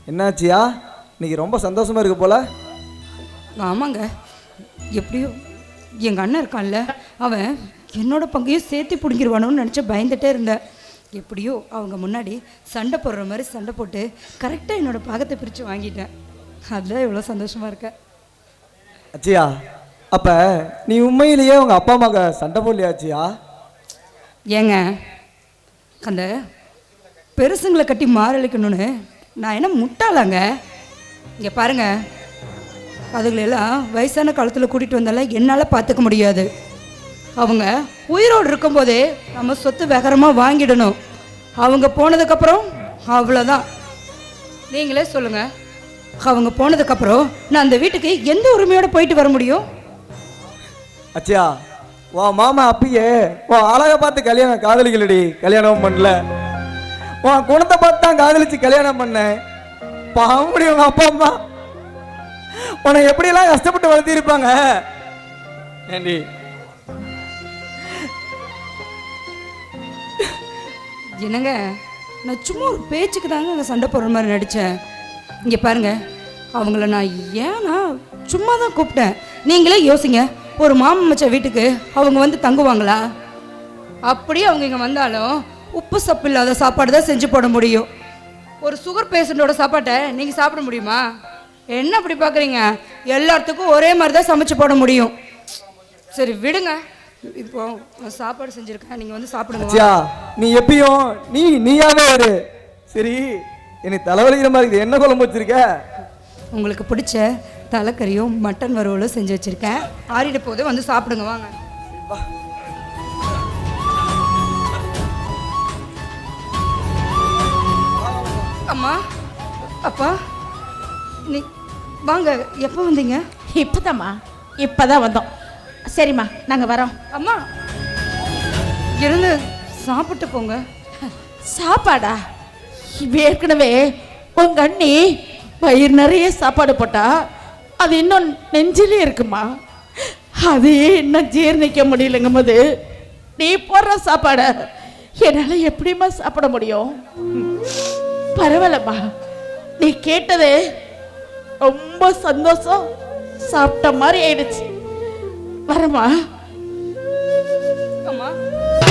என்னாச்சியா? இன்னைக்கு ரொம்ப சந்தோஷமா இருக்கு போல. ஆமாங்க, எப்படியோ எங்கள் அண்ணன் இருக்கான்ல, அவன் என்னோட பங்கையும் சேர்த்து பிடிங்கிருவானோன்னு நினச்சி பயந்துட்டே இருந்தேன். எப்படியோ அவங்க முன்னாடி சண்டை போடுற மாதிரி சண்டை போட்டு கரெக்டாக என்னோடய பாகத்தை பிரித்து வாங்கிட்டேன். அதுதான் எவ்வளோ சந்தோஷமாக இருக்கேன். அச்சியா, அப்போ நீ உண்மையிலேயே உங்கள் அப்பா அம்மாவுக்கு சண்டை போடலையாச்சியா? ஏங்க, அந்த பெருசுங்களை கட்டி மாரளிக்கணும்னு நான் என்ன முட்டாளாங்க? இங்கே பாருங்க, அதுகளெல்லாம் வயசான காலத்தில் கூட்டிகிட்டு வந்தாலும் என்னால் பார்த்துக்க முடியாது. அவங்க உயிரோடு இருக்கும்போதே நம்ம சொத்து வேகரமாக வாங்கிடணும். அவங்க போனதுக்கப்புறம் அவ்வளோதான். நீங்களே சொல்லுங்கள், அவங்க போனதுக்கப்புறம் நான் அந்த வீட்டுக்கு எந்த உரிமையோடு போயிட்டு வர முடியும்? அச்சியா, உன் மாமா அப்பயே உன் அழகை பார்த்து காதலிக்கலடி, கல்யாணம் பண்ணல. உன் குணத்தை பார்த்து தான் காதலிச்சு கல்யாணம் பண்ணேன். பாவம் உங்க அப்பா அம்மா உன்னை எப்படியெல்லாம் கஷ்டப்பட்டு வளர்த்திருப்பாங்க. ஏண்டி என்னங்க, நான் சும்மா ஒரு பேச்சுக்கு தாங்க அங்கே சண்டை போடுற மாதிரி நடித்தேன். இங்கே பாருங்க, அவங்கள நான் ஏன்னா சும்மா தான் கூப்பிட்டேன். நீங்களே யோசிங்க, ஒரு மாமன் மச்ச வீட்டுக்கு அவங்க வந்து தங்குவாங்களா? அப்படியே அவங்க இங்கே வந்தாலும் உப்பு சப்பு இல்லாத சாப்பாடு தான் செஞ்சு போட முடியும். ஒரு சுகர் பேஷண்ட்டோட சாப்பாட்டை நீங்கள் சாப்பிட முடியுமா? என்ன அப்படி பார்க்குறீங்க? எல்லாத்துக்கும் ஒரே மாதிரி தான் சமைச்சு போட முடியும். சரி விடுங்க, இப்போ சாப்பாடு செஞ்சுருக்கேன், நீங்கள் வந்து சாப்பிடுங்க. நீ எப்பயும் நீயாவே வரு. சரி, எனக்கு தலைவலிக்கிற மாதிரி இருக்குது. என்ன குழம்பு வச்சிருக்க? உங்களுக்கு பிடிச்ச தலைக்கறியும் மட்டன் வறுவலும் செஞ்சு வச்சுருக்கேன். ஆறிட போது வந்து சாப்பிடுங்க, வாங்க. அம்மா, அப்பா, நீ வாங்க. எப்போ வந்தீங்க? இப்போதான் வந்தோம். சரிம்மா, நாங்கள் வரோம். அம்மா, இருந்து சாப்பிட்டு போங்க. சாப்பாடா? ஏற்கனவே உங்கள் அண்ணி வயிறு நிறைய சாப்பாடு போட்டா அது இன்னும் நெஞ்சிலே இருக்குமா? அது இன்னும் ஜீர்ணிக்க முடியலங்கும் போது நீ போடுற சாப்பாடை என்னால் எப்படிமா சாப்பிட முடியும்? பரவாயில்லம்மா, நீ கேட்டதே ரொம்ப சந்தோஷம். சாப்பிட்ட மாதிரி ஆயிடுச்சு. வரமா?